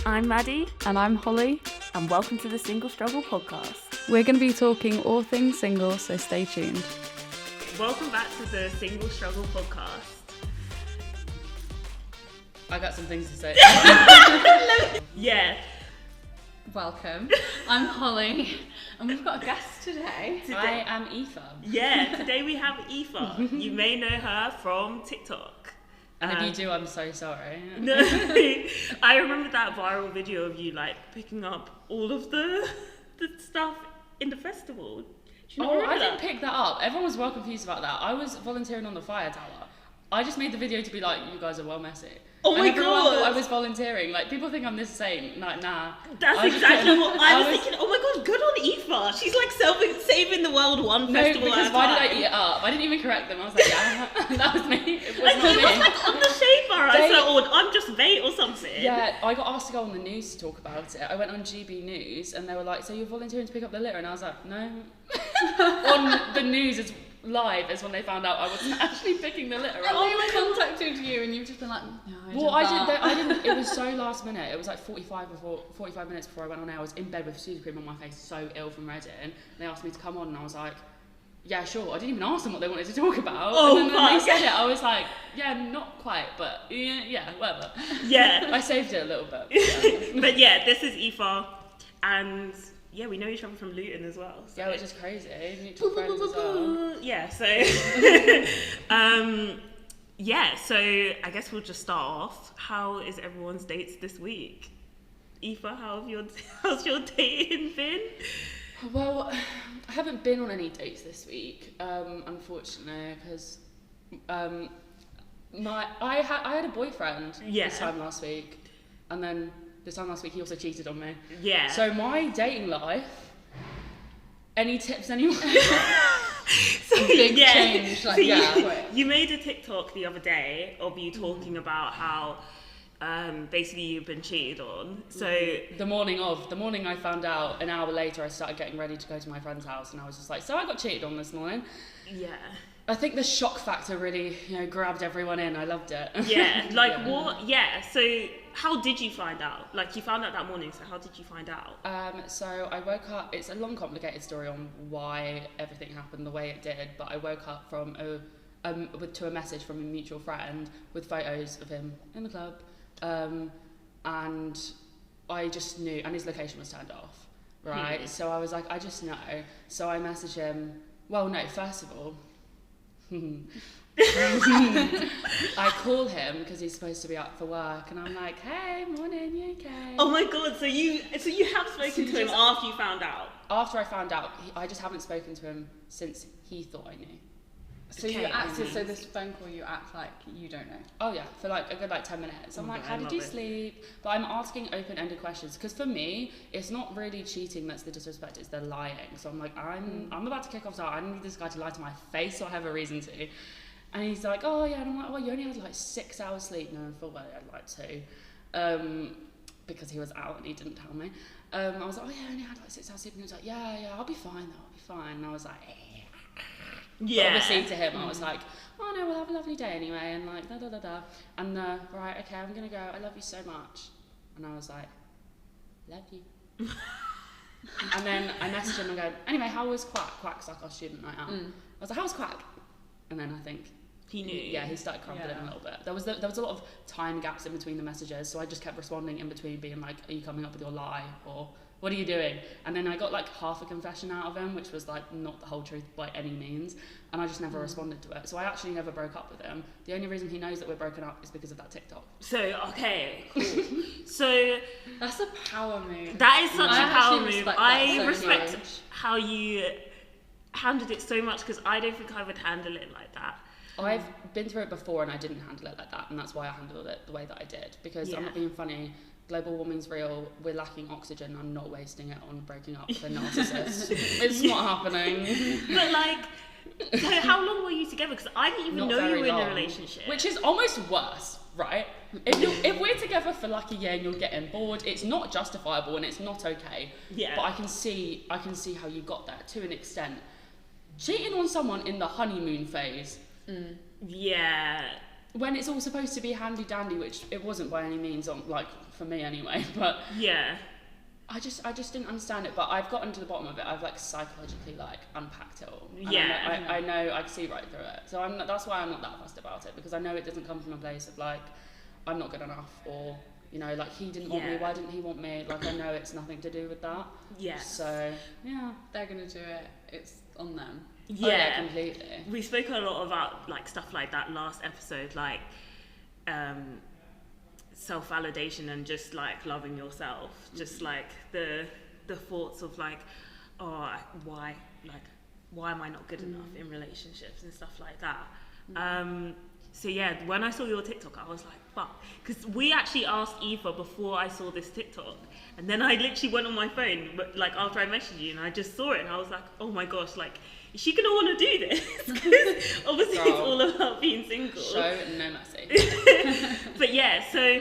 I'm Maddie. And I'm Holly. And welcome to the Single Struggle Podcast. We're going to be talking all things single, so stay tuned. Welcome back to the Single Struggle Podcast. I got some things to say. Yeah. Welcome. I'm Holly, and we've got a guest today. I am Aoife. Yeah, today we have Aoife. You may know her from TikTok. And if you do, I'm so sorry. No, I remember that viral video of you like picking up all of the stuff in the festival. Do you Oh, remember I that? didn't pick that up. Everyone was well confused about that. I was volunteering on the fire tower. I just made the video to be like, you guys are well messy. Oh my and everyone God. thought I was volunteering. Like, people think I'm this saint. Like, nah. That's exactly what I was thinking. Oh my God, good on Aoife. She's like saving the world one festival because at a why time. did I eat it up? I didn't even correct them. I was like, yeah, that was me. It was Like, not he me. was like on the shade bar. I thought, I'm just bait or something. Yeah, I got asked to go on the news to talk about it. I went on GB News and they were like, so you're volunteering to pick up the litter? And I was like, no. On the news is live is when they found out I wasn't actually picking the litter up. They contacted you, and you've just been like, no, I didn't. It was so last minute. It was like 45 minutes before I went on air. I was in bed with Susie cream on my face, so ill from Reading. They asked me to come on, and I was like, yeah, sure. I didn't even ask them what they wanted to talk about. Oh, and then when they fuck. said it, I was like, yeah, not quite, but yeah, whatever. Yeah. I saved it a little bit. Yeah. But yeah, this is Aoife, and yeah, we know each other from Luton as well. So. Yeah, which is crazy. Mutual friends as well. Yeah, so yeah, so I guess we'll just start off. How is everyone's dates this week? Aoife, how's your dating been? Well, I haven't been on any dates this week, unfortunately, because I had a boyfriend this time last week, and then this time last week he also cheated on me. Yeah. So my dating life. Any tips, anyone? big change. Like, so yeah. you made a TikTok the other day of you talking about how basically you've been cheated on. So The morning I found out, an hour later I started getting ready to go to my friend's house, and I was just like, so I got cheated on this morning. yeah. I think the shock factor really, grabbed everyone in. I loved it. Yeah, like what? Yeah, so how did you find out? Like you found out that morning, so how did you find out? So I woke up, it's a long complicated story on why everything happened the way it did, but I woke up from to a message from a mutual friend with photos of him in the club, and I just knew, and his location was turned off, right? So I was like, I just know. So I messaged him, well no, first of all, I call him because he's supposed to be up for work, and I'm like, hey, morning, you okay? Oh my God, so you have spoken to him after you found out? After I found out, I just haven't spoken to him since he thought I knew. So you acted, so this phone call, you act like you don't know. Oh yeah, for like a good 10 minutes. I'm like, how did you sleep? But I'm asking open-ended questions, because for me, it's not really cheating that's the disrespect, it's the lying. So I'm like, I'm about to kick off, so I need this guy to lie to my face so I have a reason to. And he's like, oh yeah, and I'm like, well, you only had like 6 hours sleep. No, I thought well, I had like 2. Because he was out and he didn't tell me. I was like, oh yeah, I only had like 6 hours sleep. And he was like, yeah, I'll be fine though, I'll be fine. And I was like, Yeah. But obviously to him, I was like, oh no, we'll have a lovely day anyway, and like, da. And right, okay, I'm gonna go, I love you so much. And I was like, love you. And then I messaged him and go, anyway, how was Quack? Quack's like our student night out. I was like, how was Quack? And then I think, he knew. Yeah, he started crumbling a little bit. There was a lot of time gaps in between the messages, so I just kept responding in between, being like, are you coming up with your lie? Or what are you doing? And then I got like half a confession out of him, which was like not the whole truth by any means, and I just never responded to it. So I actually never broke up with him. The only reason he knows that we're broken up is because of that TikTok. So okay, cool. So That's a power move. that is such a power move. respect that I so respect much. how you handled it so much, because I don't think I would handle it like that. I've been through it before and I didn't handle it like that, and that's why I handled it the way that I did, because I'm not being funny. Global warming's real, we're lacking oxygen, I'm not wasting it on breaking up with a narcissist. It's not happening. But like, so how long were you together? Because I didn't even Not know you very were in a long. relationship. Which is almost worse, right? If we're together for like a year and you're getting bored, it's not justifiable and it's not okay. Yeah. But I can see how you got there to an extent. Cheating on someone in the honeymoon phase. Yeah. When it's all supposed to be handy dandy, which it wasn't by any means on like for me anyway. But yeah. I just didn't understand it, but I've gotten to the bottom of it. I've like psychologically like unpacked it all. And Yeah. I know I can see right through it. So that's why I'm not that fussed about it, because I know it doesn't come from a place of like I'm not good enough, or you know, like he didn't want me, why didn't he want me? Like I know it's nothing to do with that. Yeah. So yeah, they're gonna do it. It's on them. Yeah. Oh, yeah, completely. We spoke a lot about like stuff like that last episode, like self-validation and just like loving yourself, just like the thoughts of like, oh, why am I not good enough in relationships and stuff like that. So yeah, when I saw your TikTok, I was like, fuck, because we actually asked Eva before I saw this TikTok, and then I literally went on my phone, but like after I messaged you, and I just saw it, and I was like, oh my gosh, like, is she gonna want to do this? Because obviously it's all about being single. Show no mercy. But yeah, so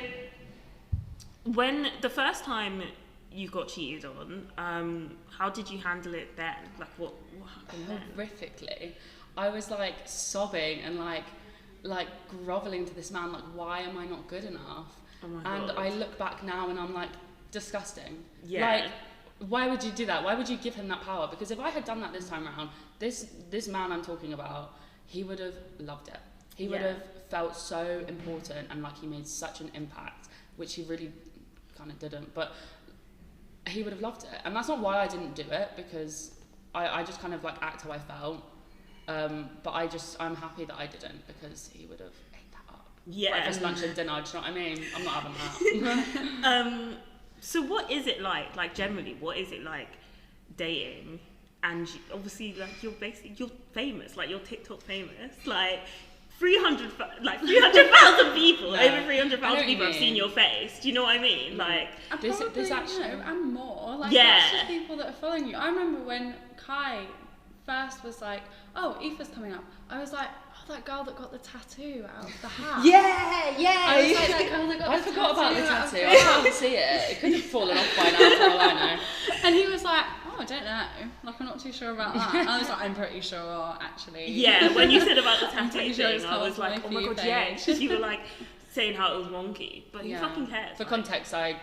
when the first time you got cheated on, how did you handle it then? Like what happened then? Horrifically. I was like sobbing and like groveling to this man, like, why am I not good enough? Oh my and God. I look back now and I'm like, disgusting. Yeah. Like, why would you do that? Why would you give him that power? Because if I had done that this time around, this man I'm talking about, he would have loved it. He would have felt so important and like he made such an impact, which he really kind of didn't, but he would have loved it. And that's not why I didn't do it, because I just kind of like act how I felt. But I'm happy that I didn't, because he would have ate that up. Yeah. Breakfast, lunch and dinner, do you know what I mean? I'm not having that. So what is it like generally, what is it like dating? And obviously like you're famous, like you're TikTok famous, like 300,000 people, Yeah. over 300,000 people have mean. seen your face. Do you know what I mean? Like, And This probably, actually- you know, and more. Like, Yeah. that's just people that are following you. I remember when Kai first was like, oh, Aoife's coming up. I was like, oh, that girl that got the tattoo out of the hat. yeah. I was like, that girl that got I the forgot about the out of tattoo. the I hat. can't see it. It could have fallen off by now, for all I know. And he was like, oh, I don't know. Like, I'm not too sure about that. And I was like, I'm pretty sure, actually. Yeah, when you said about the I'm tattoo pretty sure thing, it's I was called like, oh my Mamaoofie god, yeah. page. Because you were like saying how it was wonky, but who Yeah. fucking cares? For Like, context, I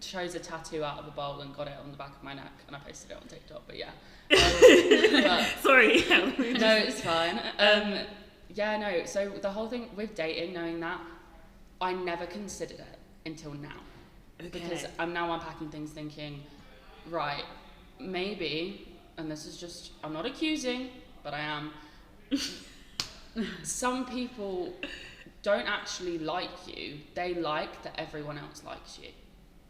chose a tattoo out of a bowl and got it on the back of my neck, and I posted it on TikTok. But yeah, but sorry. no, it's fine. Yeah, no. So the whole thing with dating, knowing that, I never considered it until now, because I'm now unpacking things, thinking, right, maybe, and this is just, I'm not accusing, but I am. Some people don't actually like you; they like that everyone else likes you.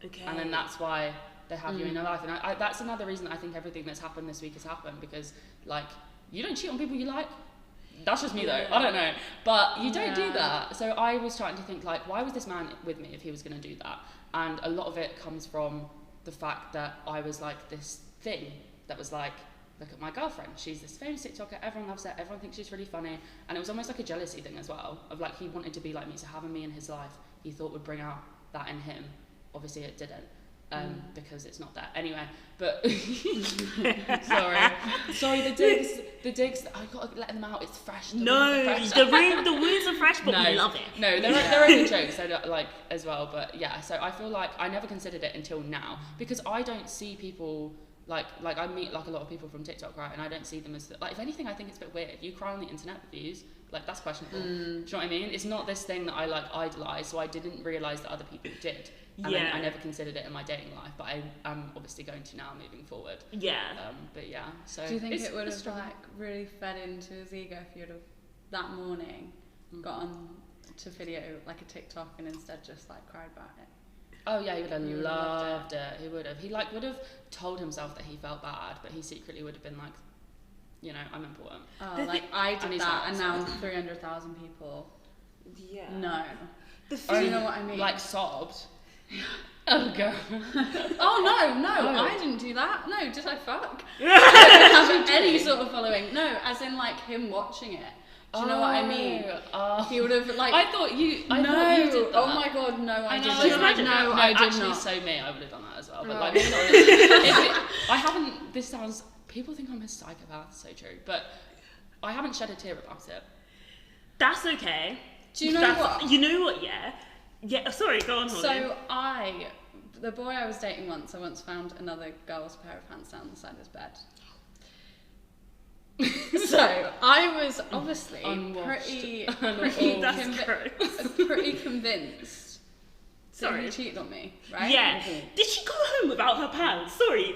Okay. And then that's why they have you in their life. And I that's another reason I think everything that's happened this week has happened, because like you don't cheat on people you like. That's just me though. I don't know, but you don't do that. So I was starting to think like, why was this man with me if he was going to do that? And a lot of it comes from the fact that I was like this thing that was like, look at my girlfriend, she's this famous TikToker, everyone loves her, everyone thinks she's really funny, and it was almost like a jealousy thing as well, of like he wanted to be like me, so having me in his life he thought would bring out that in him. Obviously it didn't, because it's not that anyway, but sorry, the digs, I gotta let them out, it's fresh. The wounds are fresh, but we love it. No, they're only jokes, so like as well, but yeah, so I feel like I never considered it until now, because I don't see people like I meet like a lot of people from TikTok, right, and I don't see them as like, if anything I think it's a bit weird. If you cry on the internet with views, like that's questionable. Do you know what I mean? It's not this thing that I like idolize, so I didn't realize that other people did, and then I never considered it in my dating life, but I'm obviously going to now moving forward. But yeah, so Do you think it would have strong. like really fed into his ego if you'd have that morning got on to video like a TikTok and instead just like cried about it? Oh yeah, he would have You would've loved it. He would have. He like would have told himself that he felt bad, but he secretly would have been like, you know, I'm important. Oh, like I And did he's that, not, and so- now 300,000 people. Yeah. No. The Do you know what I mean? Like sobbed. Oh girl. Oh no, Oh. I didn't do that. No, did I fuck? I didn't have any sort of following. No, as in like him watching it. Do you know what I mean? He would have like. I thought you did that. Oh my god, no, I know. didn't. Just imagine. No, No, I did actually, not. so me, I would have done that as well. But Oh. like, maybe not this. I haven't. This sounds. People think I'm a psychopath. So true, but I haven't shed a tear about it. That's okay. Do you know what? You know what? Yeah. Yeah, sorry, go on, Holly. So the boy I was dating once, I once found another girl's pair of pants down the side of his bed. So I was obviously pretty convinced that he cheated on me, right? Yeah. Did she go home without her pants? Sorry.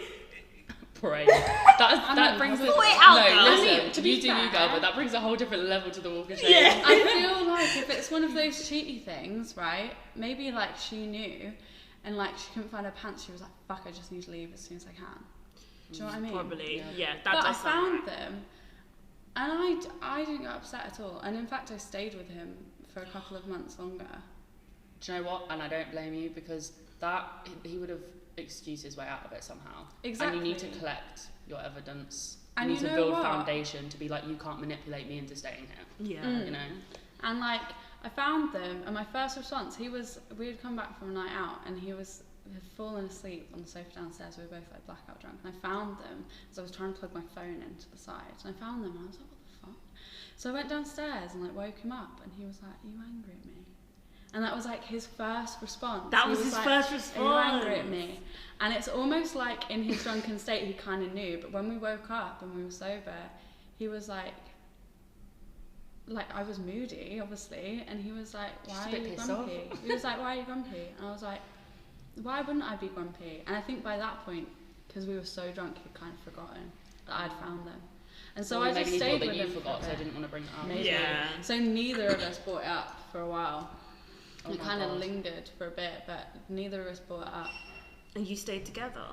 Pray. That brings Sort it out, girl. No, listen, I mean, to be you do fair, you, girl, but that brings a whole different level to the walk of shame. Yeah. I feel like if it's one of those cheaty things, right? Maybe like she knew, and like she couldn't find her pants. She was like, "Fuck, I just need to leave as soon as I can." Do you know what I mean? Probably. Yeah. That But I does sound found right. them, and I didn't get upset at all. And in fact, I stayed with him for a couple of months longer. Do you know what? And I don't blame you, because that he would have excused his way out of it somehow. Exactly. And you need to collect your evidence. You And need you to know build what? foundation to be like, you can't manipulate me into staying here. Yeah. You know? And like I found them, and my first response, we had come back from a night out, and he had fallen asleep on the sofa downstairs. We were both like blackout drunk, and I found them as I was trying to plug my phone into the side, and I found them, and I was like, what the fuck? So I went downstairs and like woke him up, and he was like, "Are you angry at me?" And that was like his first response. That He was his like, first "Are response. you angry at me?" And it's almost like in his drunken state he kind of knew, but when we woke up and we were sober, he was like I was moody, obviously, and he was like, "Why are you grumpy?" He was like, "Why are you grumpy?" And I was like, "Why wouldn't I be grumpy?" And I think by that point, because we were so drunk, he'd kind of forgotten that I'd found them. And so I just stayed with him. Maybe he thought that you forgot, so I didn't want to bring it up. Maybe. Yeah. So neither of us brought it up for a while. Oh It my kind of God. lingered for a bit, but neither of us brought it up And you stayed together.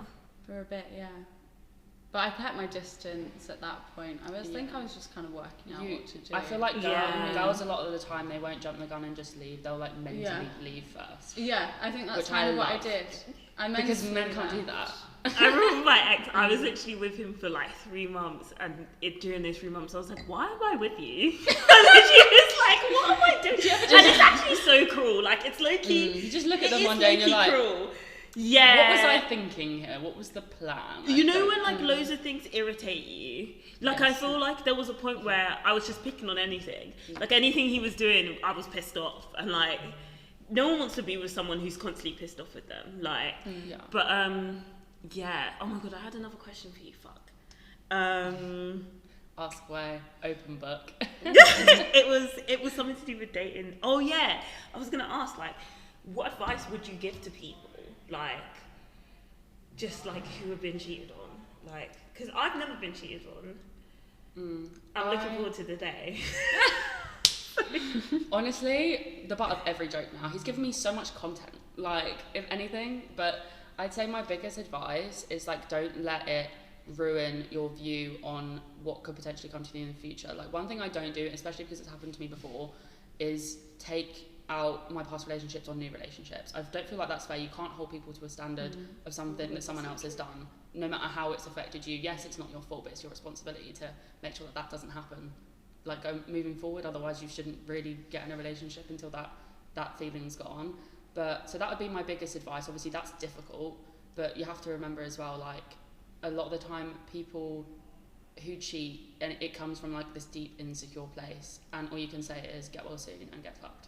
for a bit, yeah. But I kept my distance at that point. I think I was just kind of working out what to do. I feel like Yeah. girls a lot of the time, they won't jump the gun and just leave. They'll like mentally leave first. Yeah, I think that's Which kind I of what I love. did. Because men can't do that. I remember my ex, I was actually with him for like 3 months, and during those 3 months I was like, why am I with you? And then she was like, what am I doing? And it's actually so cruel, like it's low-key. You just look at them it one is day and you're low-key like, cruel. Yeah. what was I thinking here? What was the plan? You know when like loads of things irritate you? Like I Yes. feel like there was a point where I was just picking on anything. Like anything he was doing, I was pissed off, and like no one wants to be with someone who's constantly pissed off with them. Like Yeah. but yeah. Oh my god, I had another question for you, fuck. Ask away, open book. it was something to do with dating. Oh yeah. I was gonna ask, like, what advice would you give to people? Like just like who have been cheated on? Like, because I've never been cheated on. I'm looking forward to the day. Honestly, the butt of every joke now. He's given me so much content, like, if anything, but I'd say my biggest advice is, like, don't let it ruin your view on what could potentially come to you in the future. Like, one thing I don't do, especially because it's happened to me before, is take out my past relationships on new relationships. I don't feel like that's fair. You can't hold people to a standard of something that someone else has done, no matter how it's affected you. Yes, it's not your fault, but it's your responsibility to make sure that that doesn't happen. Like, moving forward, otherwise you shouldn't really get in a relationship until that feeling's gone. But so that would be my biggest advice. Obviously that's difficult, but you have to remember as well, like, a lot of the time people who cheat, and it comes from like this deep insecure place, and all you can say is get well soon and get fucked.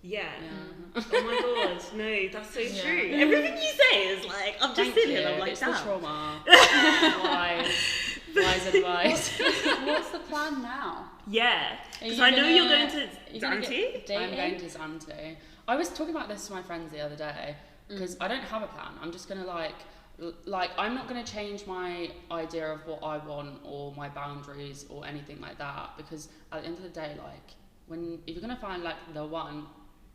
Yeah. Yeah. Oh my god, no, that's so Yeah. true. Everything you say is like, I'm just sitting here and I'm like, it's damn. the trauma. Wise advice. What's the plan now? Yeah, Are you because I know gonna- you're going to you gonna Zante. get I'm dating? going to Zante. I was talking about this to my friends the other day, because I don't have a plan. I'm just gonna like I'm not gonna change my idea of what I want or my boundaries or anything like that, because at the end of the day, like, if you're gonna find like the one,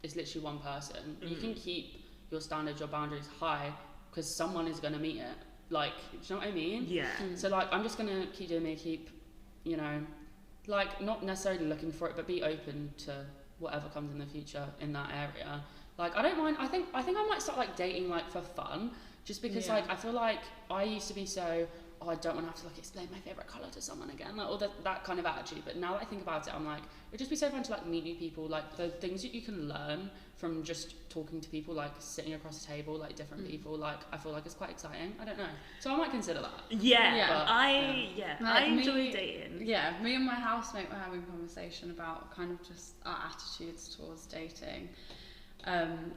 it's literally one person. You can keep your standards, your boundaries high, because someone is gonna meet it. Like, do you know what I mean? Yeah. So like, I'm just gonna keep doing me, you know, like, not necessarily looking for it, but be open to whatever comes in the future in that area. Like, I don't mind. I think I might start like dating like for fun, just because like I feel like I used to be so, oh, I don't want to have to like explain my favorite color to someone again, like all that kind of attitude. But now that I think about it, I'm like, it'd just be so fun to like meet new people, like the things that you can learn from just talking to people, like sitting across a table, like different people. Like, I feel like it's quite exciting. I don't know, so I might consider that. Yeah, Yeah. but I Like, enjoy dating. Yeah, me and my housemate were having a conversation about kind of just our attitudes towards dating.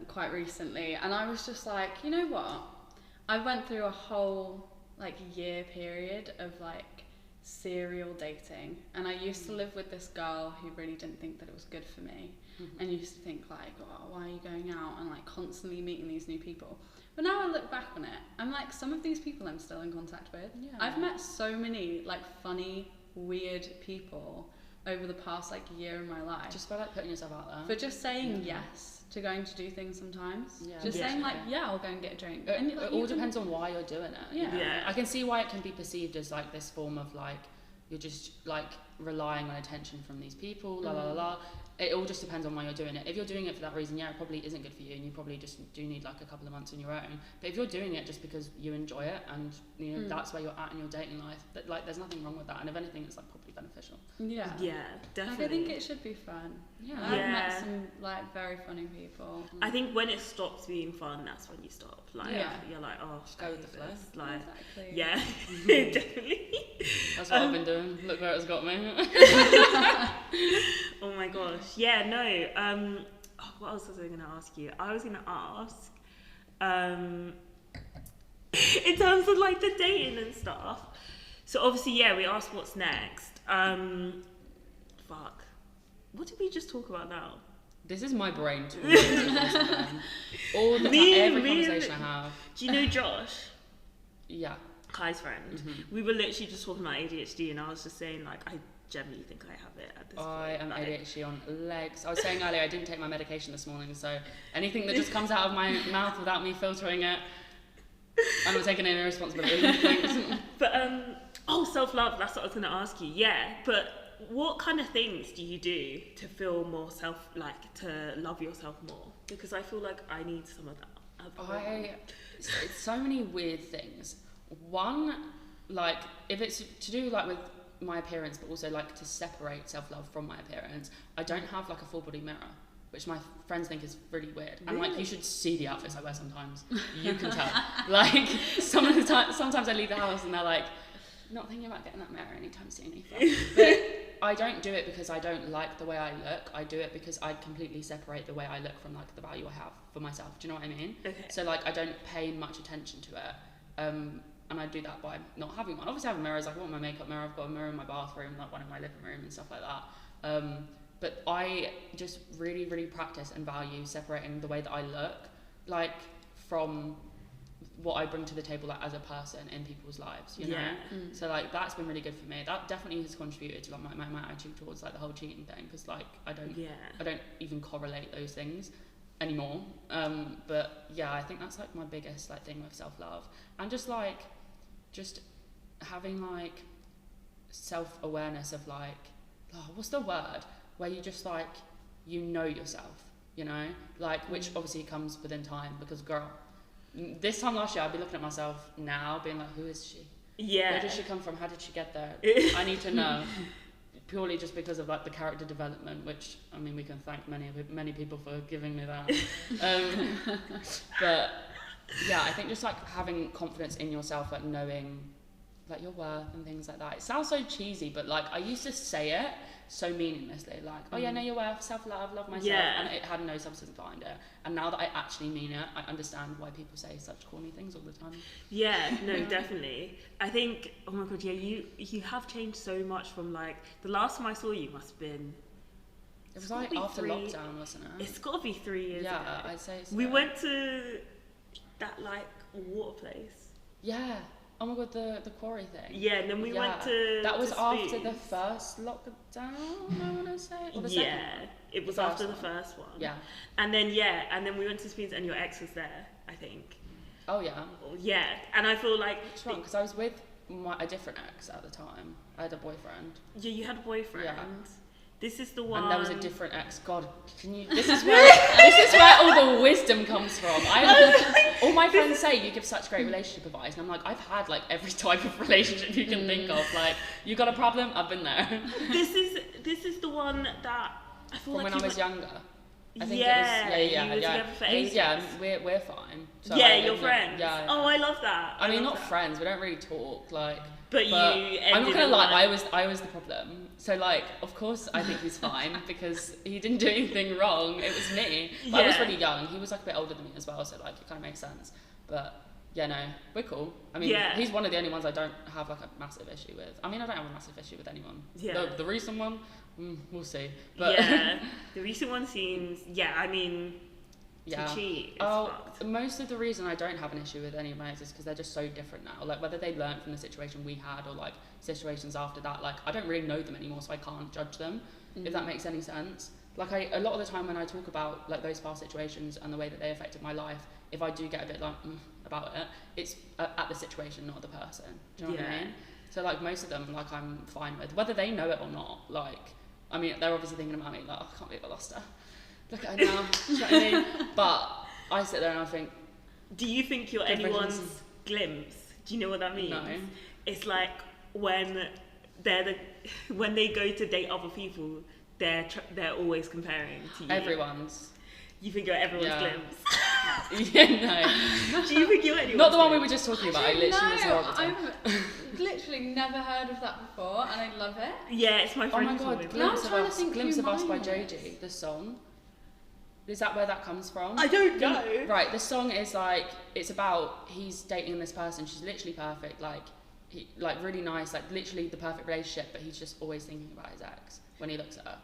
quite recently, and I was just like, you know what? I went through a whole like year period of like serial dating, and I used to live with this girl who really didn't think that it was good for me, and used to think like, oh, why are you going out and like constantly meeting these new people? But now I look back on it, I'm like, some of these people I'm still in contact with. Yeah. I've met so many like funny, weird people over the past like year in my life. Just by like putting yourself out there. For just saying yes to going to do things sometimes. Yeah. Just saying like, yeah, I'll go and get a drink. It, And, like, it all depends on why you're doing it. Yeah. I can see why it can be perceived as like this form of like, you're just like relying on attention from these people, la la la la. It all just depends on why you're doing it. If you're doing it for that reason, yeah, it probably isn't good for you, and you probably just do need like a couple of months on your own. But if you're doing it just because you enjoy it, and you know that's where you're at in your dating life, that like there's nothing wrong with that. And if anything, it's like probably beneficial. Yeah. Yeah, definitely. Like, I think it should be fun. Yeah. I've met some like very funny people. I think when it stops being fun, that's when you stop. Like, you're like, oh, Just go with the flow. Like, Exactly. yeah, definitely. That's what I've been doing. Look where it's got me. Oh my gosh. Yeah, no. What else was I going to ask you? I was going to ask, in terms of like the dating and stuff. So obviously, yeah, we asked what's next. Fuck. What did we just talk about now? This is my brain too. All the time, every conversation I have. Do you know Josh? Yeah. Kai's friend. We were literally just talking about ADHD, and I was just saying like, I generally think I have it at this point. I am like, ADHD on legs. I was saying earlier I didn't take my medication this morning, so anything that just comes out of my mouth without me filtering it, I'm not taking any responsibility. Thanks. But self-love, that's what I was going to ask you. Yeah, but what kind of things do you do to feel more to love yourself more? Because I feel like I need some of that. It's so many weird things. One, like, if it's to do like with my appearance, but also like to separate self-love from my appearance, I don't have like a full body mirror, which my friends think is really weird. And like, you should see the outfits I wear sometimes. You can tell. Like, sometimes I leave the house and they're like, not thinking about getting that mirror anytime soon, Aoife. But I don't do it because I don't like the way I look. I do it because I completely separate the way I look from like the value I have for myself. Do you know what I mean? Okay. So like, I don't pay much attention to it. And I do that by not having one. Obviously I have mirrors, like I want my makeup mirror, I've got a mirror in my bathroom, like one in my living room and stuff like that. But I just really, really practice and value separating the way that I look, like, from what I bring to the table, like, as a person in people's lives, you know? So like, that's been really good for me. That definitely has contributed to like my attitude towards like the whole cheating thing, because like I don't even correlate those things anymore. But yeah, I think that's like my biggest like thing with self-love, and just having like self-awareness of like, what's the word, where you just like, you know yourself, you know, like, which obviously comes within time, because girl, this time last year I'd be looking at myself now being like, who is she? Yeah. Where did she come from? How did she get there? I need to know. Purely just because of like the character development, which I mean, we can thank many people for giving me that. But yeah, I think just like having confidence in yourself, like knowing like your worth and things like that. It sounds so cheesy, but like I used to say it so meaninglessly, like, oh yeah, know your worth, self-love, love myself, and it had no substance behind it. And now that I actually mean it, I understand why people say such corny things all the time. Yeah, no, definitely. I think, oh my god, yeah, you have changed so much from like, the last time I saw you must have been, it was like after lockdown, wasn't it? It's got to be 3 years ago. Yeah, I'd say so. We went to that like water place. Yeah. Oh my god, the quarry thing. Yeah, and then we went to that was to after Spoons. the first lockdown, I want to say. Or the second one? It was after the first one. Yeah. And then we went to Spoons, and your ex was there, I think. Oh yeah. Yeah, and I feel like it's wrong because I was with a different ex at the time. I had a boyfriend. Yeah, you had a boyfriend. Yeah. This is the one. And there was a different ex. God, can you? This is where all the wisdom comes from. All my friends say you give such great relationship advice, and I'm like, I've had like every type of relationship you can think of. Like, you got a problem? I've been there. This is the one that I feel from like when I was younger. I think yeah, it was, you were together for ages. Yeah, we're fine. So yeah, I you're don't know- friends. Yeah. Oh, I love that. I mean, love not that. friends. We don't really talk. Like, But you I'm not ended gonna in lie. one- I was the problem. So like, of course, I think he's fine because he didn't do anything wrong. It was me. But I was Yeah. really young. He was like a bit older than me as well. So like, it kind of makes sense. But yeah, no, we're cool. I mean, Yeah. he's one of the only ones I don't have like a massive issue with. I mean, I don't have a massive issue with anyone. Yeah. The recent one, we'll see. But yeah, the recent one seems. Yeah, I mean, yeah. to cheat is Oh, fucked. most of the reason I don't have an issue with any of my exes is because they're just so different now. Like whether they learned from the situation we had or like situations after that, like I don't really know them anymore, so I can't judge them. If that makes any sense. Like a lot of the time when I talk about like those past situations and the way that they affected my life, if I do get a bit like about it, it's at the situation, not the person. Do you know what I Yeah. mean? So like most of them, like I'm fine with, whether they know it or not. Like I mean, they're obviously thinking about me like, oh, I can't believe I lost her. Look at her now. Do you know what I mean? But I sit there and I think, Do you think you're Good anyone's reasons. glimpse? Do you know what that means? No. It's like when when they go to date other people, they're always comparing to you. everyone's. You think you're everyone's Yeah. glimpse? Yeah, no. Do you think you're anyone's Not the one we were glimpse? just talking about. I literally was horrible. to him. I've literally never heard of that before, and I love it. Yeah, it's my Oh friend. my told me god, about Now I'm Glimpse of trying to Us, think Glimpse who of Us by mine Joji, the song. Is that where that comes from? I don't know. Right, the song is like, it's about, he's dating this person, she's literally perfect, like, like really nice, like literally the perfect relationship, but he's just always thinking about his ex when he looks at her.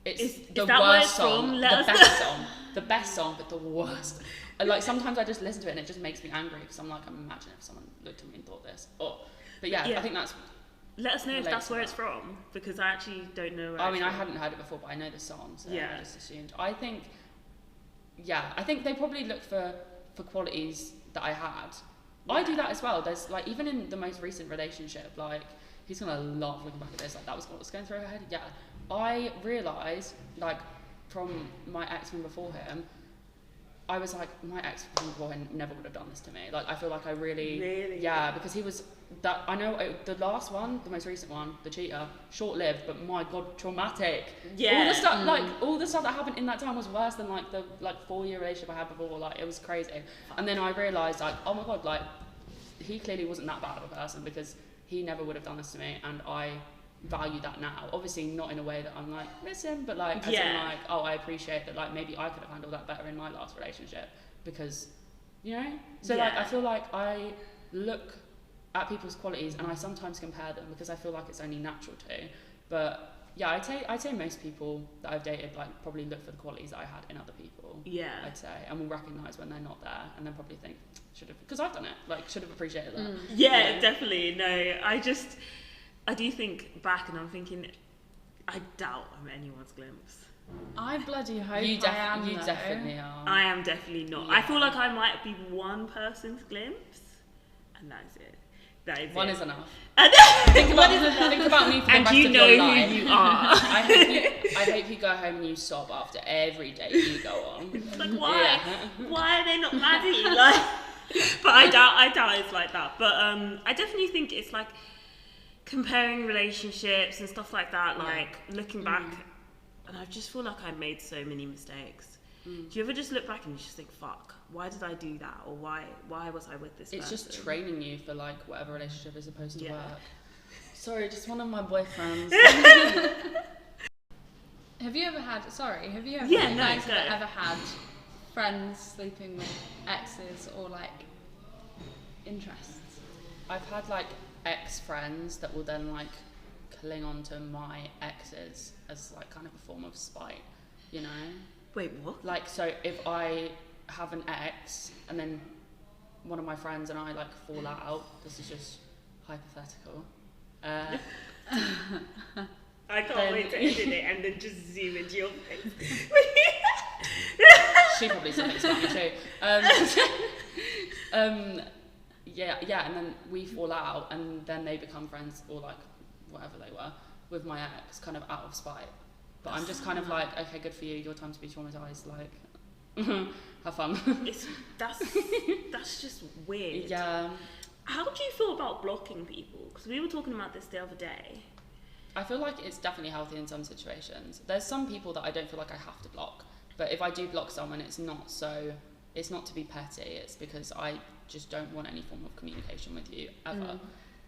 It's Is the that where worst it's song, from? Let the us best song, the best song, but the worst. And like sometimes I just listen to it and it just makes me angry because I'm like, imagine if someone looked at me and thought this. Oh, but yeah, Yeah. I think that's. Let us know if Relates that's to where that. it's from, because I actually don't know where I it's mean, I from. hadn't heard it before, but I know the song, so Yeah. I just assumed. I think they probably looked for qualities that I had. I do that as well. There's like, even in the most recent relationship, like, he's gonna laugh looking back at this, like, that was what was going through her head. Yeah. I realised, like, from my ex from before him, I was like, my ex from before him never would have done this to me. Like, I feel like I really. Yeah, because he was, that, I know, the last one, the most recent one, the cheater, short-lived, but my god, traumatic. Yeah. All the stuff, like, all the stuff that happened in that time was worse than, like, the, 4-year relationship I had before. Like, it was crazy. And then I realised, like, oh my god, like, he clearly wasn't that bad of a person because he never would have done this to me, and I value that now. Obviously not in a way that I'm like, listen, but like, as in like, oh, I appreciate that, like, maybe I could have handled that better in my last relationship because, you know? So like, I feel like I look at people's qualities and I sometimes compare them because I feel like it's only natural to. But yeah, I'd say most people that I've dated, like, probably look for the qualities that I had in other people. Yeah. I'd say, and will recognise when they're not there, and then probably think, should have, because I've done it, like, should have appreciated that. Yeah, You know? definitely. No, I do think back and I'm thinking, I doubt I'm anyone's glimpse. I bloody hope You I am. you though. definitely are. I am definitely not. I feel like I might be one person's glimpse, and that's it. That is One it. is enough. And Think about me for the and rest you of know your who life. you are. I hope you go home and you sob after every date you go on. Like, why? Yeah. Why are they not maddie? Like, but I doubt it's like that. But I definitely think it's like comparing relationships and stuff like that. Like looking back, and I just feel like I made so many mistakes. Do you ever just look back and you just think, fuck, why did I do that? Or why was I with this It's person? just training you for like whatever relationship is supposed to Yeah. work. Sorry, just one of my boyfriends. Have you ever had? Yeah, you no, guys go. have ever had friends sleeping with exes or like interests? I've had like ex-friends that will then like cling on to my exes as like kind of a form of spite, you know? Wait, what? Like, so if I have an ex and then one of my friends and I like fall out, this is just hypothetical. I can't Then- wait to edit it and then just zoom into your face. She probably said it's about me too. Yeah, and then we fall out, and then they become friends, or like whatever they were, with my ex, kind of out of spite. But I'm just kind of like, okay, good for you. Your time to be traumatized. Like, have fun. That's just weird. Yeah, How do you feel about blocking people? Because we were talking about this the other day. I feel like it's definitely healthy in some situations. There's some people that I don't feel like I have to block. But if I do block someone, it's not to be petty. It's because I just don't want any form of communication with you ever.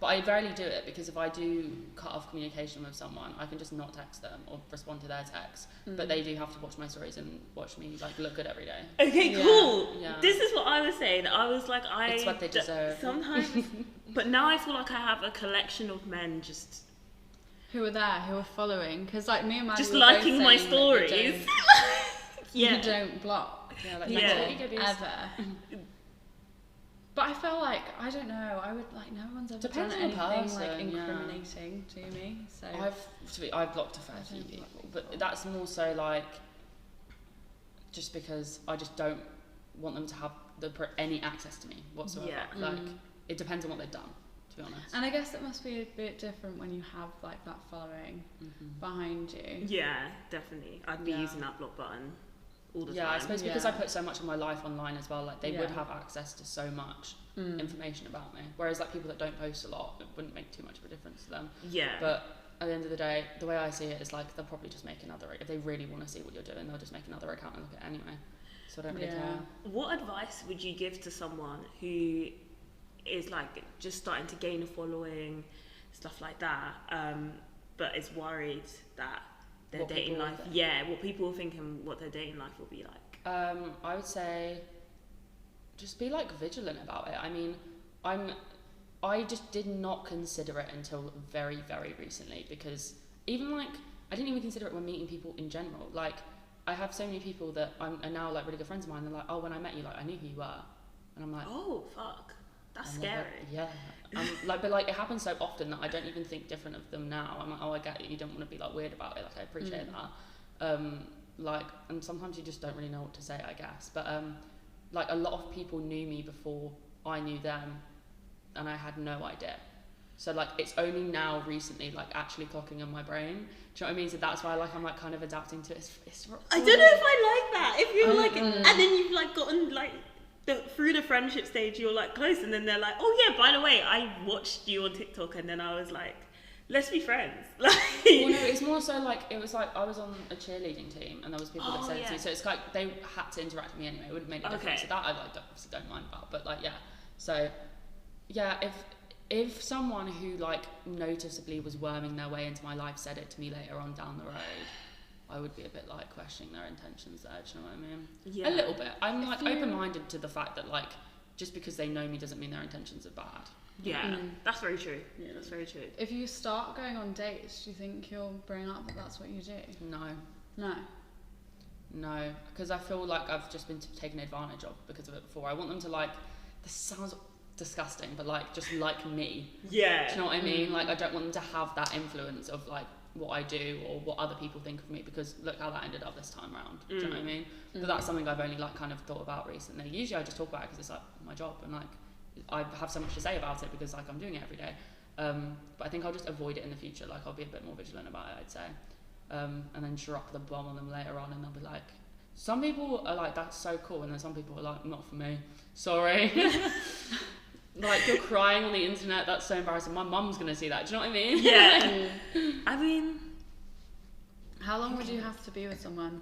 But I rarely do it, because if I do cut off communication with someone, I can just not text them or respond to their text. But they do have to watch my stories and watch me like look good every day. Okay, cool. Yeah. This is what I was saying. I was like, It's what they deserve. Sometimes, but now I feel like I have a collection of men just who are there, who are following, because like me and Maddie just were liking both my saying stories. you don't block Yeah, like people ever. But I feel like, I don't know, I would like, no one's ever Depends done on the anything person, like incriminating to me. So I've blocked a fair few people, but that's more so like just because I just don't want them to have any access to me whatsoever. Yeah. Like it depends on what they've done, to be honest. and I guess it must be a bit different when you have like that following behind you. Yeah, definitely. I'd be using that block button all the time. Yeah, I suppose because I put so much of my life online as well, like they would Yeah. have access to so much information about me. Whereas like people that don't post a lot, it wouldn't make too much of a difference to them. Yeah. But at the end of the day, the way I see it is like they'll probably just make another, if they really want to see what you're doing, they'll just make another account and look at it anyway. So I don't really care. What advice would you give to someone who is like just starting to gain a following, stuff like that, but is worried that their dating life, what people will think and what their dating life will be like? I would say just be like vigilant about it. I mean, I just did not consider it until very, very recently, because even like I didn't even consider it when meeting people in general. Like I have so many people that are now like really good friends of mine. They're like, oh, when I met you, like I knew who you were, and I'm like, oh fuck, that's scary. Like, yeah, like, but like it happens so often that I don't even think different of them now. I'm like, oh, I get it. You don't want to be like weird about it. Like I appreciate that. Like, and sometimes you just don't really know what to say, I guess. But like a lot of people knew me before I knew them, and I had no idea. So like it's only now recently like actually clocking in my brain. Do you know what I mean? So that's why like I'm like kind of adapting to it. I don't know if I like that. If you're like, and then you've like gotten like through the friendship stage, you're like close, and then they're like, oh yeah, by the way, I watched you on TikTok, and then I was like, let's be friends. Like, well, no, it's more so like it was like I was on a cheerleading team, and there was people that said it to me. So it's like they had to interact with me anyway. It would have made a difference. So that I like obviously don't mind about. But like yeah, so yeah, if someone who like noticeably was worming their way into my life said it to me later on down the road, I would be a bit like questioning their intentions there. Do you know what I mean? Yeah. A little bit. I'm like open-minded to the fact that like just because they know me doesn't mean their intentions are bad. Yeah, that's very true. Yeah, that's very true. If you start going on dates, do you think you'll bring up that that's what you do? No, because I feel like I've just been taken advantage of because of it before. I want them to like, this sounds disgusting, but like just like me. Yeah. Do you know what I mean? Like I don't want them to have that influence of like what I do or what other people think of me, because look how that ended up this time round. Do you know what I mean? But that's something I've only like kind of thought about recently. Usually I just talk about it because it's like my job, and like I have so much to say about it because like I'm doing it every day. But I think I'll just avoid it in the future. Like I'll be a bit more vigilant about it, I'd say. And then drop the bomb on them later on, and they'll be like, some people are like, that's so cool, and then some people are like, not for me, sorry. Like you're crying on the internet, that's so embarrassing, my mum's gonna see that. Do you know what I mean? Yeah. I mean, how long would you have to be with someone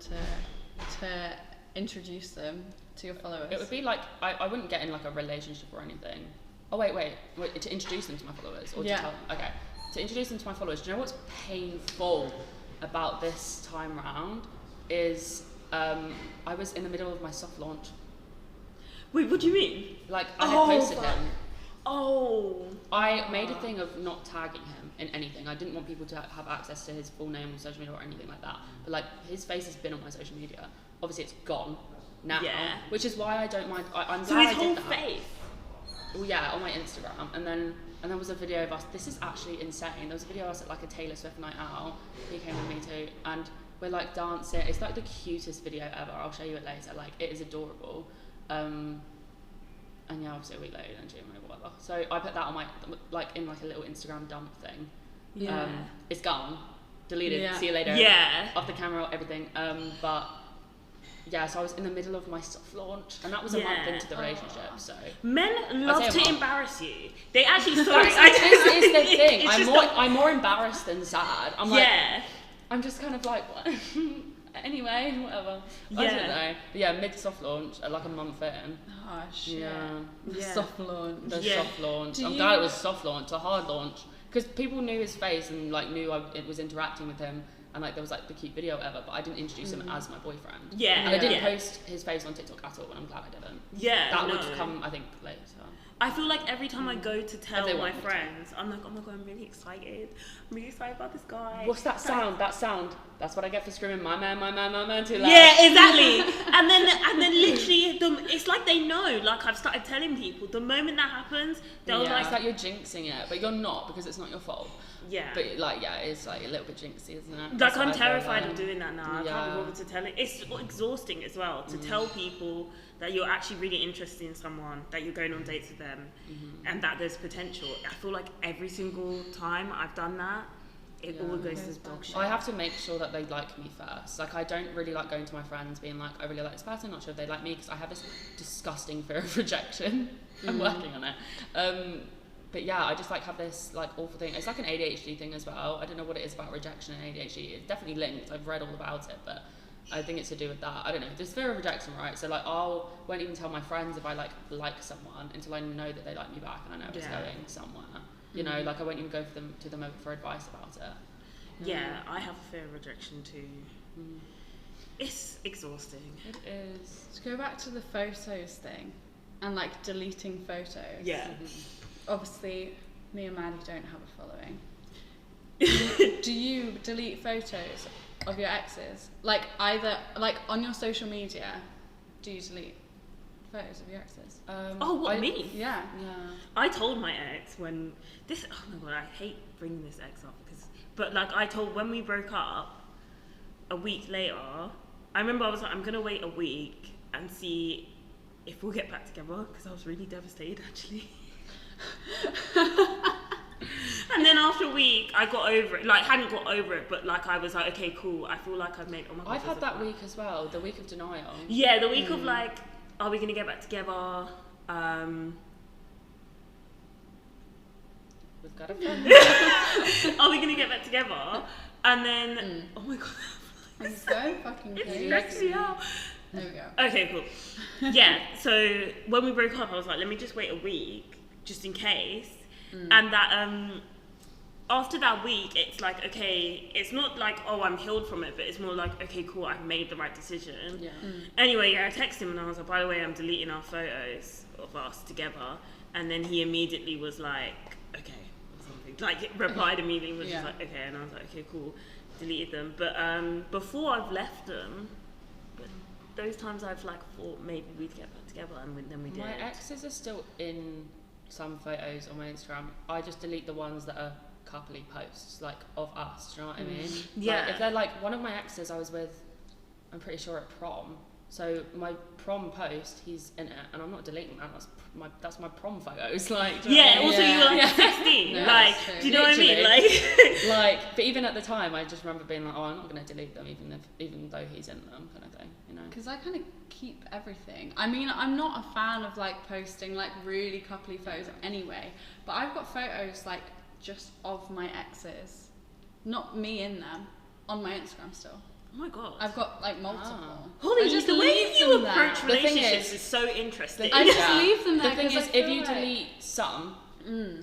to introduce them to your followers? It would be like I wouldn't get in like a relationship or anything. Oh wait, to introduce them to my followers, or to tell them? Okay, to introduce them to my followers. Do you know what's painful about this time round is I was in the middle of my soft launch. Wait, what do you mean? Like I had posted him. Oh. I made a thing of not tagging him in anything. I didn't want people to have access to his full name on social media or anything like that. But like his face has been on my social media. Obviously it's gone now, which is why I don't mind. I'm glad I did that. So his whole face? Well, yeah, on my Instagram, and then there was a video of us. This is actually insane. There was a video of us at like a Taylor Swift night out. He came with me too, and we're like dancing. It's like the cutest video ever. I'll show you it later. Like it is adorable. And yeah, obviously a week later, then June or whatever. So I put that on my like in like a little Instagram dump thing. Yeah. It's gone, deleted. Yeah. See you later. Yeah. Off the camera, everything. But yeah, so I was in the middle of my soft launch, and that was a month into the relationship. So men love to embarrass you. They actually sorry. This is the thing. I'm more embarrassed than sad. I'm like, I'm just kind of like, what? anyway, whatever. I don't know. But yeah, mid soft launch, like a month in. Oh shit. Yeah. Soft launch. The soft launch. I'm glad it was soft launch, a hard launch, because people knew his face and like knew it was interacting with him, and like there was like the cute video ever, but I didn't introduce him as my boyfriend. Yeah. And I didn't post his face on TikTok at all, and I'm glad I didn't. Yeah. That would come, I think, later. I feel like every time I go to tell my friends, I'm like, oh my god, I'm really excited. I'm really excited about this guy. What's that sound? That sound. That's what I get for screaming, my man, too loud. Yeah, exactly. and then literally, it's like they know. Like I've started telling people, the moment that happens, they'll like. It's like you're jinxing it, but you're not, because it's not your fault. Yeah. But like, yeah, it's like a little bit jinxy, isn't it? Like I'm terrified of doing that now. I can't be bothered to tell it. It's exhausting as well to tell people that you're actually really interested in someone, that you're going on dates with them, and that there's potential. I feel like every single time I've done that, it all goes to dog shit. I have to make sure that they like me first. Like I don't really like going to my friends being like, I really like this person, not sure if they like me, because I have this disgusting fear of rejection. I'm working on it. But yeah, I just like have this like awful thing. It's like an ADHD thing as well. I don't know what it is about rejection and ADHD. It's definitely linked. I've read all about it, but I think it's to do with that. I don't know. There's fear of rejection, right? So like won't even tell my friends if I like someone until I know that they like me back and I know it's going somewhere. You know, like I won't even go to them for advice about it. Yeah, I have a fear of rejection too. It's exhausting. It is. To go back to the photos thing and like deleting photos. Yeah. Obviously, me and Maddie don't have a following. Do you delete photos of your exes? Like either like on your social media, do you delete photos of your exes? Me? Yeah. I told my ex when this. Oh my god, I hate bringing this ex up but like I told when we broke up, a week later, I remember I was like, I'm gonna wait a week and see if we'll get back together, because I was really devastated actually. And then after a week, I got over it. Like, hadn't got over it, but like I was like, okay, cool. I feel like I've made. Oh my god, I've had that week as well. The week of denial. Yeah, the week of like, are we gonna get back together? We've got a friend. Are we gonna get back together? And then, oh my god, it's so fucking crazy. It stressed me out. There we go. Okay, cool. Yeah, so when we broke up, I was like, let me just wait a week, just in case. And that after that week, it's like, okay, it's not like, oh, I'm healed from it, but it's more like, okay, cool, I've made the right decision. Yeah. Anyway, I texted him and I was like, by the way, I'm deleting our photos of us together. And then he immediately was like, okay, or something. Like, replied immediately, was just like, okay. And I was like, okay, cool, deleted them. But before I've left them, those times I've like thought maybe we'd get back together, and then we did. My exes are still in some photos on my Instagram. I just delete the ones that are coupley posts, like of us. Do you know what I mean? Yeah. Like, if they're like one of my exes, I was with, I'm pretty sure at prom. So my prom post, he's in it, and I'm not deleting that. That's my prom photos. Like, do you know what I mean? Also you were like 16. No, like, do you know what I mean? Like, but even at the time, I just remember being like, oh, I'm not going to delete them, even though he's in them, kind of thing. You know? Because I kind of keep everything. I mean, I'm not a fan of like posting like really coupley photos anyway, but I've got photos like just of my exes, not me in them, on my Instagram still. Oh my god. I've got like multiple. Holly, just the way you approach there. relationships is so interesting. I just leave them there. The thing is, if you like delete some,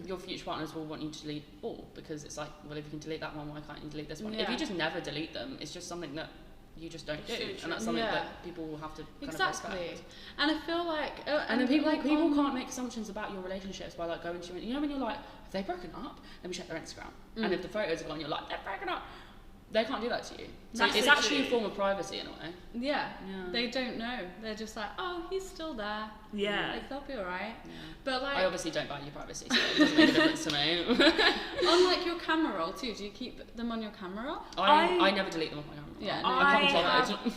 your future partners will want you to delete all, because it's like, well, if you can delete that one, why can't you delete this one? Yeah. If you just never delete them, it's just something that you just don't do, and that's something that people will have to kind of respect. And I feel like, and then people can't make assumptions about your relationships by like going to, you know, when you're like, if they've broken up, let me check their Instagram, and if the photos are gone, you're like, they're broken up. They can't do that to you. So it's actually a form of privacy in a way. Yeah. They don't know. They're just like, oh, he's still there. Yeah. Like, they'll be alright. Yeah. But like, I obviously don't value privacy, so it doesn't make a difference to me. on like your camera roll too, do you keep them on your camera roll? I never delete them off my camera roll. Yeah. I can't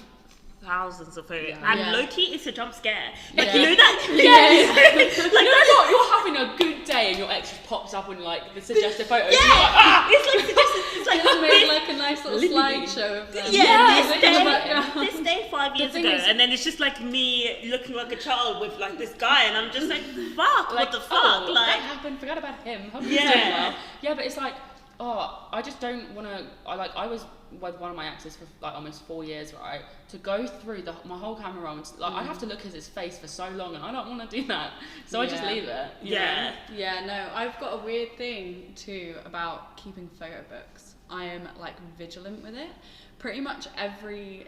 thousands of photos, Yeah. and Yeah. low-key it's a jump scare. Like, Yeah. you know that? Like, you know what? You're having a good day and your ex just pops up on like the suggested photos. Yeah. And you're like, ah! It's like suggested. It's like Just made this, like a nice little Literally. slideshow of them. this day 5 years thing ago, is- and then it's just like me looking like a child with like this guy, and I'm just like, fuck, Like, what the fuck? oh, Like, that happened, forgot about him. Hope he's Yeah. doing well. Yeah, but it's like, I just don't want to. I was with one of my exes for like almost 4 years, right? To go through my whole camera roll, I have to look at his face for so long, and I don't want to do that. So I just leave it. Yeah. Yeah, no, I've got a weird thing too about keeping photo books. I am like vigilant with it. Pretty much every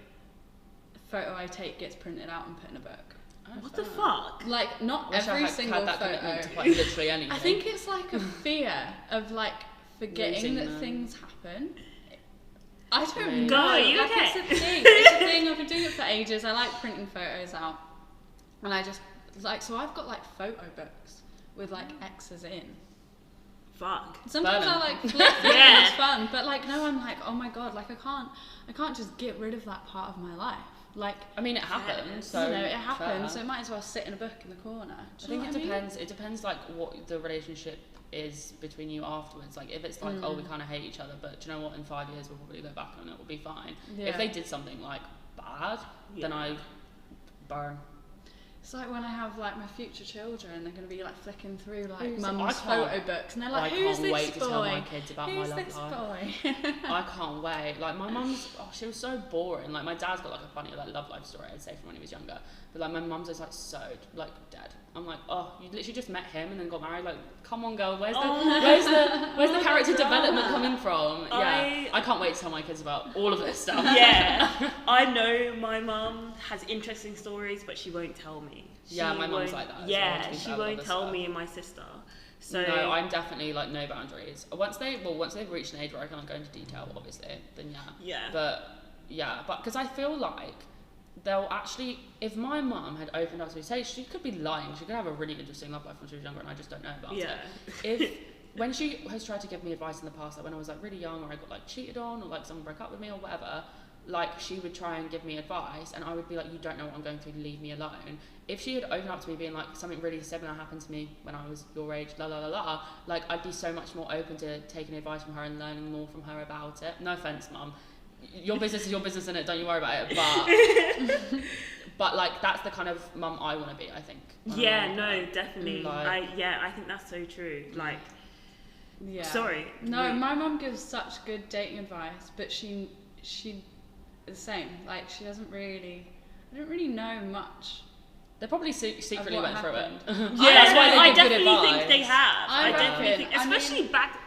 photo I take gets printed out and put in a book. What the fuck? Like, not every single that photo. commitment to quite literally anything. I think it's like a fear of like forgetting Losing that them. things happen. I don't know. Girl, are you like, okay? It's a thing. It's a thing. I've been doing it for ages. I like printing photos out, and I just like, so I've got like photo books with like X's in. Fuck. Sometimes Burn 'em. I like flip it Yeah. and it's fun, but like no, I'm like, oh my god, like I can't just get rid of that part of my life. Like, I mean, it happens. So you know, it happens, fair. so it might as well sit in a book in the corner. I think it depends. It depends like what the relationship is between you afterwards. Like if it's like, oh, we kind of hate each other, but do you know what? In 5 years we'll probably look back on it. We'll be fine. Yeah. If they did something like bad, then I burn. It's like when I have like my future children, they're going to be like flicking through like I mum's can't- photo books, and they're like, I "Who's can't this wait boy? to tell my kids about Who's my love this life. boy?" I can't wait. Like my mum's, she was so boring. Like my dad's got like a funny like love life story, I'd say, from when he was younger. But like my mum's is like so like dead. I'm like, oh, you literally just met him and then got married. Like, come on, girl, where's the character development coming from? Yeah, I can't wait to tell my kids about all of this stuff. Yeah, I know my mum has interesting stories, but she won't tell me. Yeah, my mum's won't- like that as Yeah, well, to be she fair, with won't other tell stuff. me and my sister. So No, I'm definitely like no boundaries. Once they've reached an age where I can't go into detail, obviously, then yeah. But because I feel like they'll actually, if my mum had opened up to me, say she could be lying, she could have a really interesting love life when she was younger, and I just don't know about it. If when she has tried to give me advice in the past, like when I was like really young, or I got like cheated on, or like someone broke up with me or whatever, like she would try and give me advice, and I would be like, you don't know what I'm going through, leave me alone. If she had opened up to me being like, something really similar happened to me when I was your age, like I'd be so much more open to taking advice from her and learning more from her about it. No offense, mum, your business is your business, innit? Don't you worry about it. But like that's the kind of mum I want to be, I think. yeah, no, definitely. Like- I think that's so true. Like, Yeah. sorry. No, my mum gives such good dating advice, but she the same. Like she doesn't really. I don't really know much. They probably secretly what went through it. happened. Yeah, That's why they I give good definitely think advice. they have. I definitely reckon. think, I mean- especially back,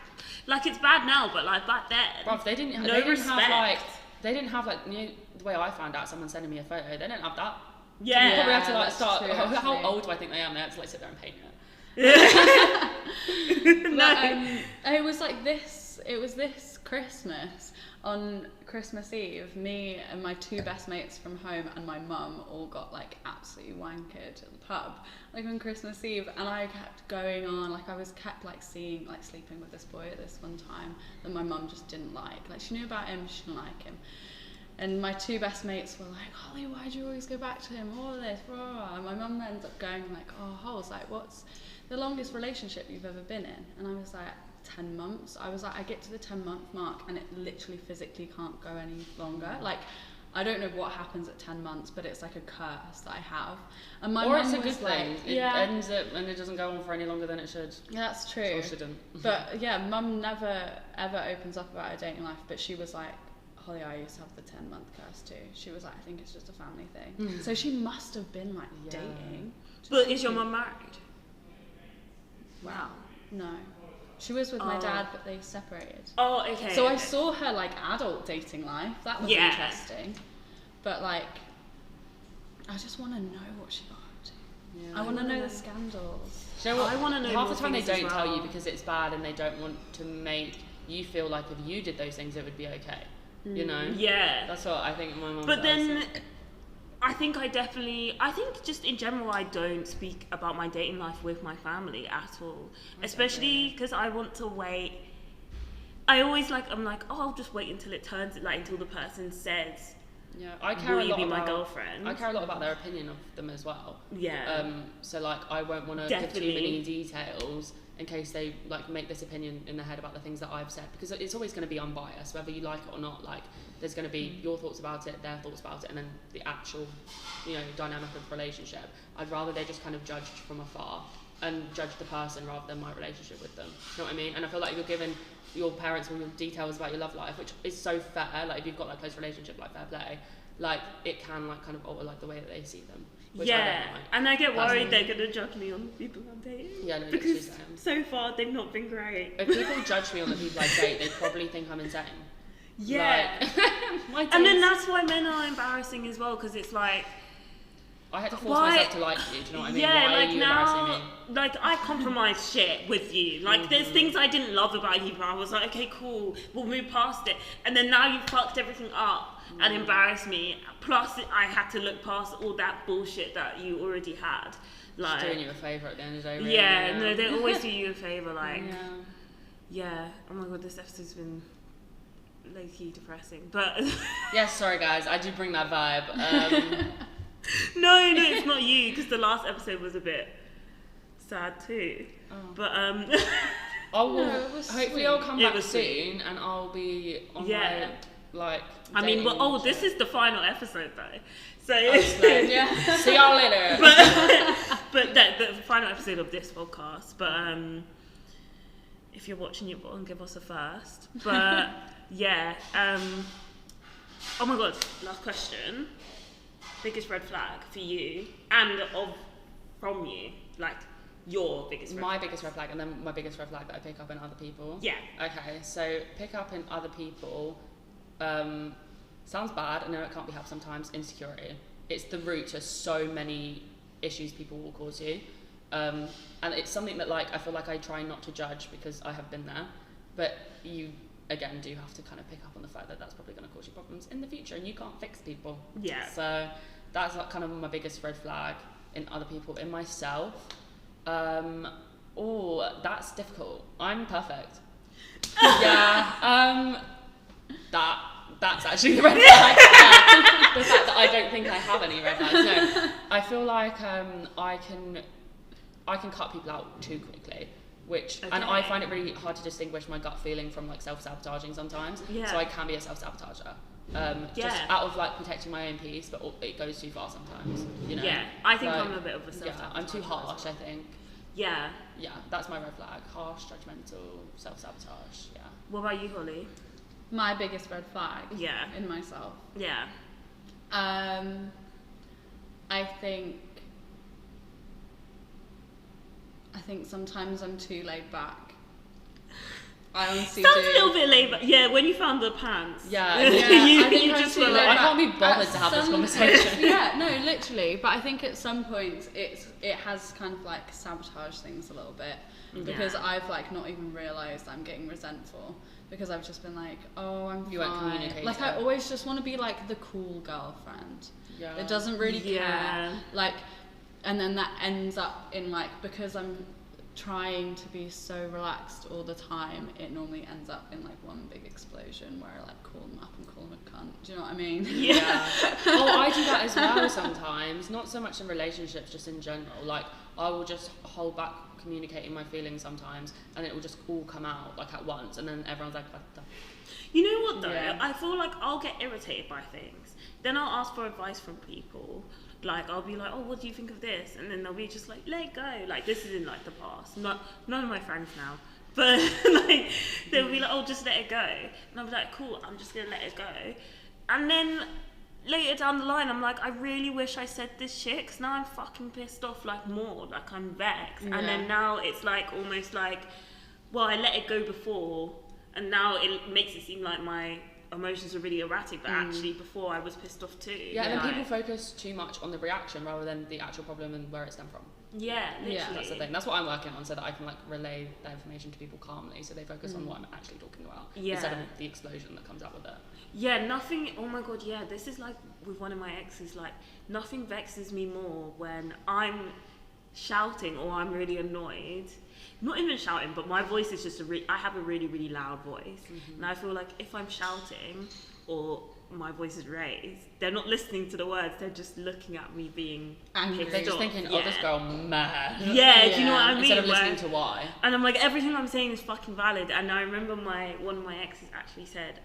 like it's bad now, but like back then. Bruv, they didn't No respect. have like, you know, the way I found out, someone sending me a photo, they didn't have that. Yeah. They probably had to like that's start, true, how actually. old do I think they am? They had to like sit there and paint it. But, it was like this. It was this Christmas. On Christmas Eve, me and my two best mates from home and my mum all got like absolutely wankered at the pub, like on Christmas Eve, and I kept going on, like I was kept like sleeping with this boy at this one time that my mum just didn't like she knew about him, she didn't like him. And my two best mates were like, Holly, why do you always go back to him, all of this, blah, blah, blah. And my mum ended up going like, oh, Holes, like what's the longest relationship you've ever been in? And I was like, 10 months. I was like, I get to the 10-month mark and it literally physically can't go any longer. Like, I don't know what happens at 10 months, but it's like a curse that I have. And my Or mum it's a was good like, thing. It yeah, ends it and it doesn't go on for any longer than it should. yeah, that's Or true. shouldn't. But yeah, mum never ever opens up about her dating life, but she was like, Holly, I used to have the 10-month curse too. She was like, I think it's just a family thing. So she must have been like Yeah. dating. But is your mum married? Wow. No. She was with my dad, but they separated. Oh, okay. So I okay. saw her like adult dating life. That was Yeah. interesting. But like, I just want to know what she got up to. Yeah. I want to know the scandals. Do you know what? I wanna know half more the time they things as don't tell well. you because it's bad and they don't want to make you feel like if you did those things it would be okay. You know? Yeah. That's what I think my mum But does. then I think just in general I don't speak about my dating life with my family at all. Especially because I want to wait. I'm like, oh, I'll just wait until it turns, like until the person says, Yeah, I care will a you lot be about my girlfriend? I care a lot about their opinion of them as well. Yeah. So like I won't want to give too Definitely. many details in case they like make this opinion in their head about the things that I've said, because it's always going to be unbiased whether you like it or not. Like there's going to be your thoughts about it, their thoughts about it, and then the actual, you know, dynamic of the relationship. I'd rather they just kind of judged from afar and judge the person rather than my relationship with them. You know what I mean? And I feel like you're giving your parents all your details about your love life, which is so fair. Like if you've got that close relationship, like fair play, like it can like kind of alter like the way that they see them. Which I don't like. And I get worried they're gonna judge me on the people I'm dating. Yeah, no, because so far they've not been great. If people judge me on the people I date, they probably think I'm insane. Yeah. Like, and then that's why men are embarrassing as well, because it's like, I had to force myself to like you, do you know what I mean? Yeah, why like are you now, embarrassing me? like I compromise shit with you. Like there's things I didn't love about you, but I was like, okay, cool, we'll move past it. And then now you fucked everything up and embarrassed me. Plus, I had to look past all that bullshit that you already had. Like Just doing you a favour at the end of the day. Really, yeah, no, they always do you a favour. Like yeah. Oh my god, this episode's been low-key depressing, but yeah, sorry guys, I do bring that vibe. No, it's not you, because the last episode was a bit sad too. But hopefully I'll come back soon, and I'll be on my like. I mean, this is the final episode though, so see y'all later. But the final episode of this podcast. But if you're watching it, give us a first. But yeah. Oh my god, last question. Biggest red flag for you and from you, like your biggest red my flag. Biggest red flag, and then my biggest red flag that I pick up in other people. Yeah. Okay, so pick up in other people sounds bad. I know it can't be helped sometimes. Insecurity. It's the root to so many issues people will cause you, and it's something that like I feel like I try not to judge because I have been there, but you again do have to kind of pick up on the fact that that's probably going to cause you problems in the future, and you can't fix people. Yeah. So that's like kind of my biggest red flag in other people. In myself, that's difficult. I'm perfect. Yeah. That's actually the red flag. The fact that I don't think I have any red flags. No, I feel like I can cut people out too quickly. And I find it really hard to distinguish my gut feeling from like self-sabotaging sometimes. Yeah. So I can be a self-sabotager. Just out of like protecting my own peace, but it goes too far sometimes, you know. Yeah, I think I'm a bit of a self-sabotager. Yeah, I'm too harsh, I think. Yeah. Yeah, that's my red flag. Harsh, judgmental, self-sabotage. Yeah. What about you, Holly? My biggest red flag. Yeah. In myself. Yeah. I think sometimes I'm too laid back. I honestly sounds a little bit laid back. Yeah, when you found the pants. Yeah, you just were like, I can't be bothered to have this conversation. Yeah, no, literally. But I think at some points it has kind of like sabotaged things a little bit because I've like not even realised I'm getting resentful because I've just been like, oh, I'm you fine. won't communicate. Like I always just want to be like the cool girlfriend. Yeah. It doesn't really care. Like, and then that ends up in like because I'm trying to be so relaxed all the time, it normally ends up in like one big explosion where I like call them up and call them a cunt. Do you know what I mean? Yeah. Oh, I do that as well sometimes. Not so much in relationships, just in general. Like I will just hold back communicating my feelings sometimes, and it will just all come out like at once, and then everyone's like, what the? You know what though? Yeah. I feel like I'll get irritated by things. Then I'll ask for advice from people. Like I'll be like, oh, what do you think of this? And then they'll be just like, let it go. Like this is in like the past. None of my friends now, but like they'll be like, oh, just let it go. And I'll be like, cool, I'm just gonna let it go. And then later down the line, I'm like, I really wish I said this shit, because now I'm fucking pissed off like more. Like I'm vexed. Yeah. And then now it's like almost like, well, I let it go before, and now it makes it seem like my emotions are really erratic, but actually before I was pissed off too. Yeah, and then people focus too much on the reaction rather than the actual problem and where it stemmed from. Yeah, literally. Yeah, that's the thing. That's what I'm working on, so that I can like relay that information to people calmly, so they focus on what I'm actually talking about instead of the explosion that comes out with it. Yeah, nothing. Oh my god, yeah. This is like with one of my exes. Like nothing vexes me more when I'm shouting or I'm really annoyed. Not even shouting, but my voice is just I have a really, really loud voice. And I feel like if I'm shouting or my voice is raised, they're not listening to the words, they're just looking at me being angry. They're just thinking, oh, this girl mad. Yeah, do you know what I mean? Instead of listening to why. And I'm like, everything I'm saying is fucking valid. And I remember one of my exes actually said,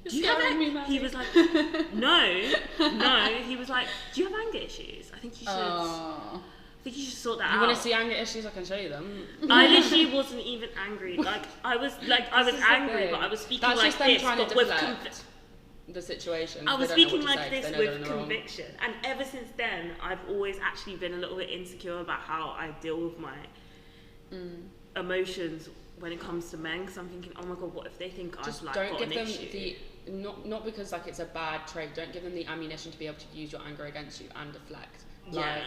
do you have he was like, no, he was like, do you have anger issues? I think you should think you should sort that out. You want to see anger issues? I can show you them. I literally wasn't even angry. Like I was angry, but I was speaking That's like just them this, trying to but with deflect the situation. I was They don't know speaking what to like say 'cause this they know with they're wrong. conviction, and ever since then, I've always actually been a little bit insecure about how I deal with my emotions when it comes to men. Because I'm thinking, oh my god, what if they think Just I've like don't got give an them issue? not because like it's a bad trait. Don't give them the ammunition to be able to use your anger against you and deflect. Yeah. Like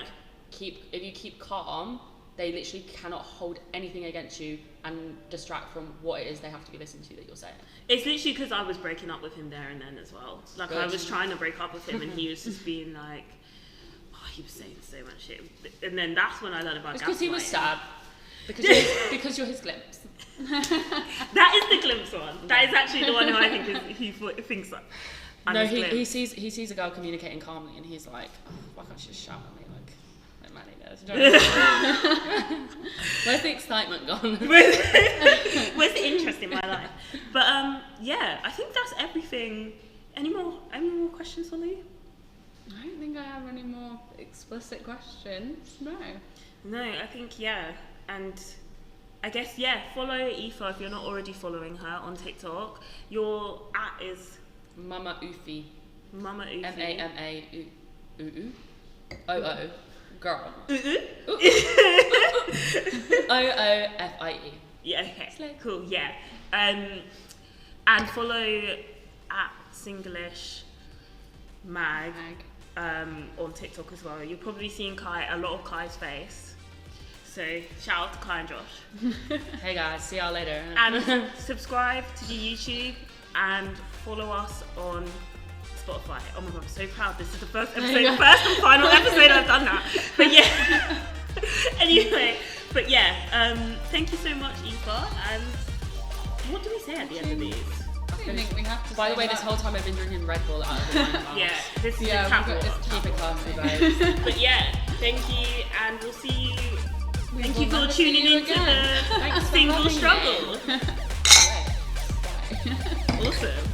if you keep calm, they literally cannot hold anything against you and distract from what it is they have to be listening to that you're saying. It's literally because I was breaking up with him there and then as well. Like, I was trying to break up with him, and he was just being like, oh, he was saying so much shit. And then that's when I learned about gaslighting. It's because he was sad. Because you're his glimpse. That is the glimpse one. That is actually the one who I think he thinks that. No, he sees a girl communicating calmly, and he's like, oh, why can't she just shout at me like Manny does? Where's the excitement gone? Where's the interest in my life? But yeah, I think that's everything. Any more questions, Holly? I don't think I have any more explicit questions. No, I think yeah, and I guess yeah. Follow Aoife if you're not already following her on TikTok. Your @ is Mamaoofie. Mamaoofie. Mamaoofie. Girl. OOFIE. Yeah. Okay. Cool. Yeah. And follow @Singlish Mag. On TikTok as well. You're probably seeing a lot of Kai's face. So shout out to Kai and Josh. Hey guys, see y'all later. And subscribe to the YouTube and follow us on Spotify. Oh my god, I'm so proud. This is the first and final episode I've done that. But yeah. Anyway, thank you so much, Aoife. And what do we say at the end of these? I don't think we have to. By the way, this whole time I've been drinking Red Bull out of the wine glass. Yeah, this is Yeah, a tap water. Keep it classy, guys. But yeah, thank you, and we'll see you. Thank will you for never see tuning you into again. the Thanks for single having me. struggle. Bye. Awesome.